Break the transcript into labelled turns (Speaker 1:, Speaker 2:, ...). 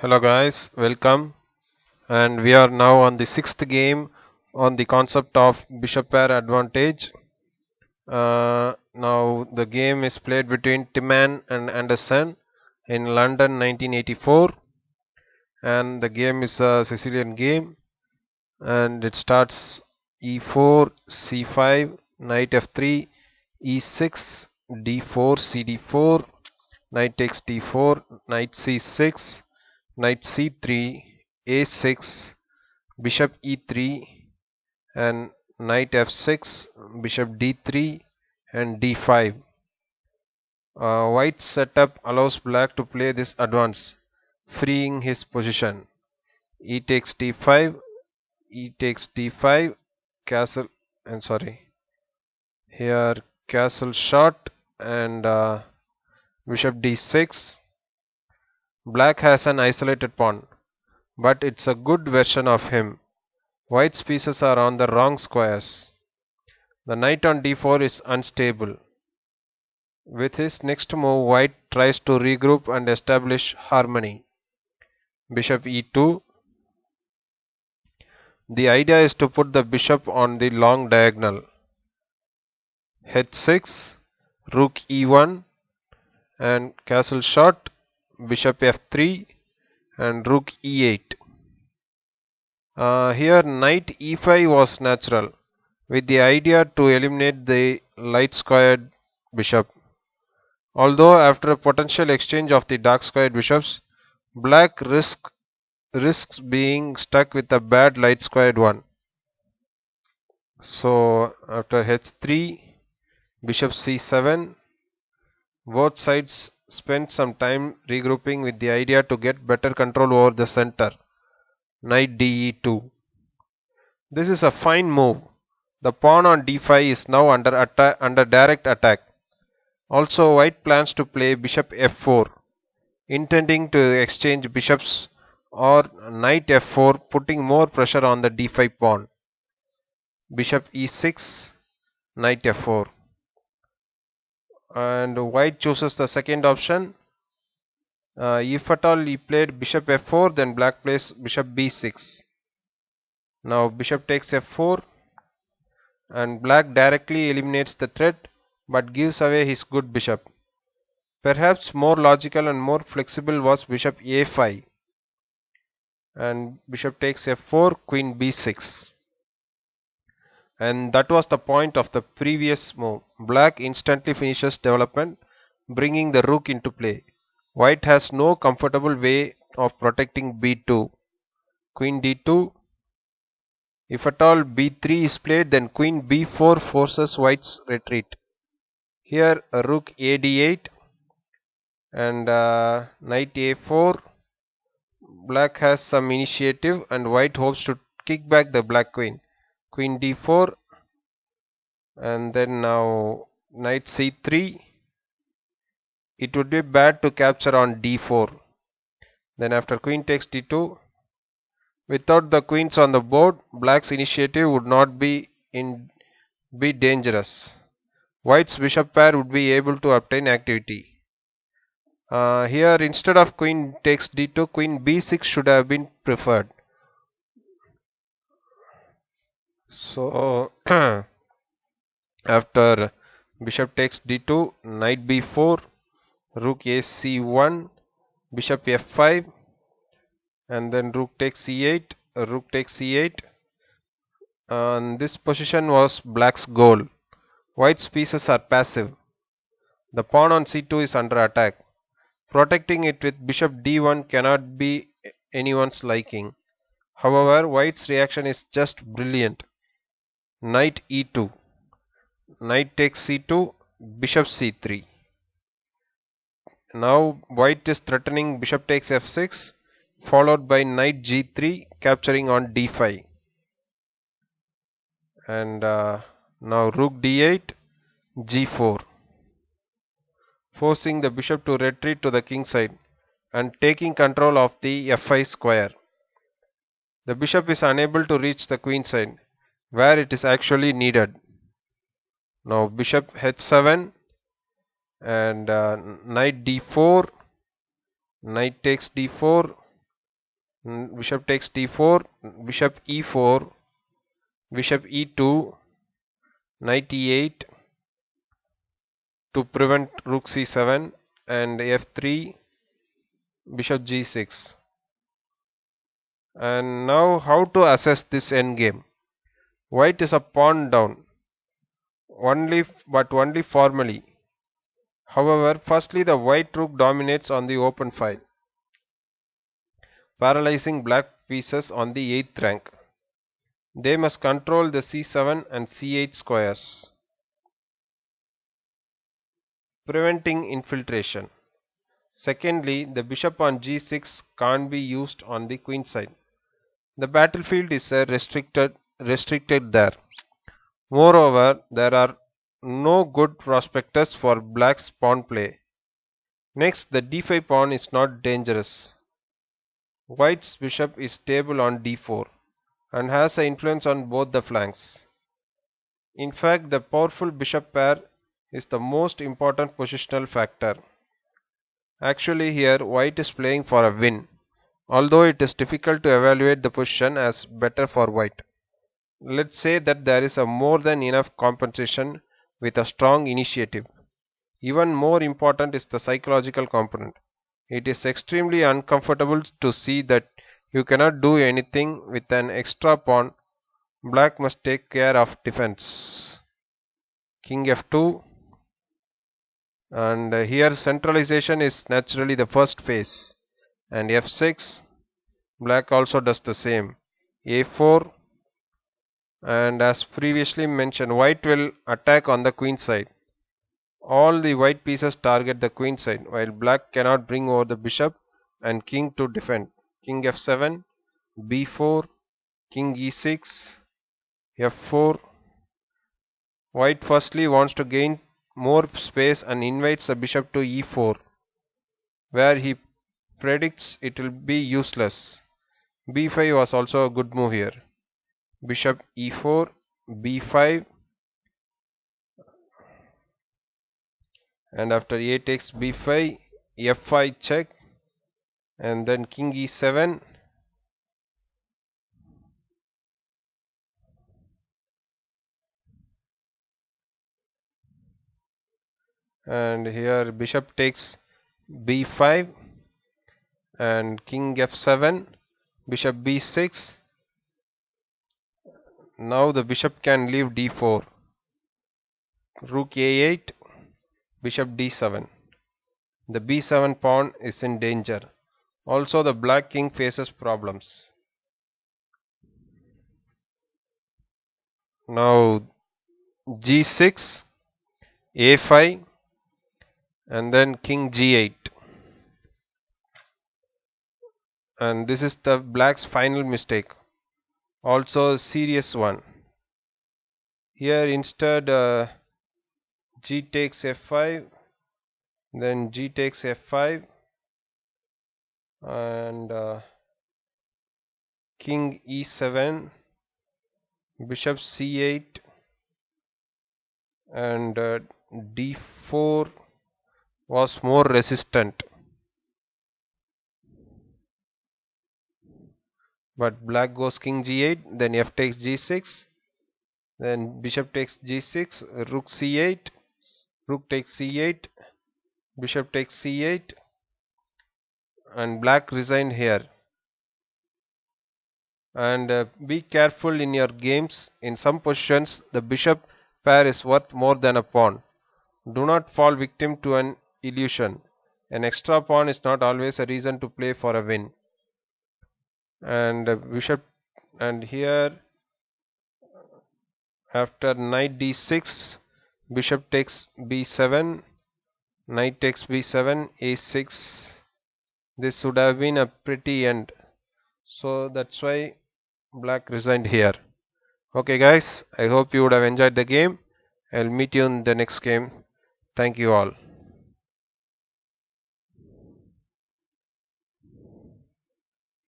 Speaker 1: Hello guys, welcome. And we are now on the sixth game on the concept of bishop pair advantage. Now the game is played between Timman and Anderson in London 1984, and the game is a Sicilian game, and it starts e4, c5, knight f3, e6, d4, cd4, knight takes d4, knight c6, knight c3, a6, bishop e3, and knight f6, bishop d3, and d5. White's setup allows black to play this advance, freeing his position. E takes d5, e takes d5, castle, and sorry, here castle shot, and bishop d6. Black has an isolated pawn, but it's a good version of him. White's pieces are on the wrong squares. The knight on d4 is unstable. With his next move, White tries to regroup and establish harmony. Bishop e2. The idea is to put the bishop on the long diagonal. h6, rook e1, and castle shot, bishop f3, and rook e8. Here knight e5 was natural, with the idea to eliminate the light squared bishop. Although after a potential exchange of the dark squared bishops, black risks being stuck with a bad light squared one. So after h3, bishop c7, both sides spent some time regrouping with the idea to get better control over the center. Knight de2. This is a fine move. The pawn on d5 is now under direct attack. Also, White plans to play bishop f4, intending to exchange bishops, or knight f4, putting more pressure on the d5 pawn. Bishop e6, knight f4. And White chooses the second option. If at all he played bishop f4, then black plays bishop b6. Now bishop takes f4, and black directly eliminates the threat but gives away his good bishop. Perhaps more logical and more flexible was bishop a5, and bishop takes f4, queen b6. And that was the point of the previous move. Black instantly finishes development, bringing the rook into play. White has no comfortable way of protecting b2. Queen d2. If at all b3 is played, then queen b4 forces White's retreat. Here a rook a d8 and knight a4. Black has some initiative and White hopes to kick back the black queen. Queen d4, and then now knight c3. It would be bad to capture on d4. Then after queen takes d2, without the queens on the board, black's initiative would not be dangerous. White's bishop pair would be able to obtain activity. Here instead of queen takes d2, queen b6 should have been preferred. So after bishop takes d2, knight b4, rook a c1, bishop f5, and then rook takes e8, rook takes e8. And this position was black's goal. White's pieces are passive. The pawn on c2 is under attack. Protecting it with bishop d1 cannot be anyone's liking. However, White's reaction is just brilliant. Knight e2, knight takes c2, bishop c3. Now White is threatening bishop takes f6, followed by knight g3, capturing on d5. And now rook d8, g4, forcing the bishop to retreat to the king side and taking control of the f5 square. The bishop is unable to reach the queen side, where it is actually needed. Now bishop h7 and knight d4, knight takes d4, Bishop takes d4, bishop e4, bishop e2, knight e8 to prevent rook c7, and f3, bishop g6. And now how to assess this endgame? White is a pawn down, but only formally. However, firstly the white rook dominates on the open file, paralyzing black pieces on the 8th rank. They must control the c7 and c8 squares, preventing infiltration. Secondly, the bishop on g6 can't be used on the queen side. The battlefield is restricted there. Moreover, there are no good prospects for black's pawn play. Next, the d5 pawn is not dangerous. White's bishop is stable on d4 and has an influence on both the flanks. In fact, the powerful bishop pair is the most important positional factor. Actually, here white is playing for a win, although it is difficult to evaluate the position as better for white. Let's say that there is a more than enough compensation with a strong initiative. Even more important is the psychological component. It is extremely uncomfortable to see that you cannot do anything with an extra pawn. Black must take care of defense. King f2, and here centralization is naturally the first phase, and f6, black also does the same. a4, and as previously mentioned, white will attack on the queen side. All the white pieces target the queen side, while black cannot bring over the bishop and king to defend. King f7, b4, king e6, f4. White firstly wants to gain more space and invites the bishop to e4, where he predicts it will be useless. b5 was also a good move here. Bishop e4, b5, and after a takes b5, f5 check, and then king e7, and here bishop takes b5 and king f7, bishop b6. Now the bishop can leave d4, rook a8, bishop d7. The b7 pawn is in danger. Also the black king faces problems. Now g6, a5, and then king g8. And this is the black's final mistake, also a serious one. Here instead g takes f5, then g takes f5, and king e7, bishop c8, and d4 was more resistant, but black goes king g8, then f takes g6, then bishop takes g6, rook c8, rook takes c8, bishop takes c8, and black resigned here. And be careful in your games. In some positions the bishop pair is worth more than a pawn. Do not fall victim to an illusion. An extra pawn is not always a reason to play for a win. And bishop, and here after knight d6, bishop takes b7, knight takes b7, a6. This would have been a pretty end, so that's why black resigned here. Okay guys, I hope you would have enjoyed the game. I'll meet you in the next game. Thank you all.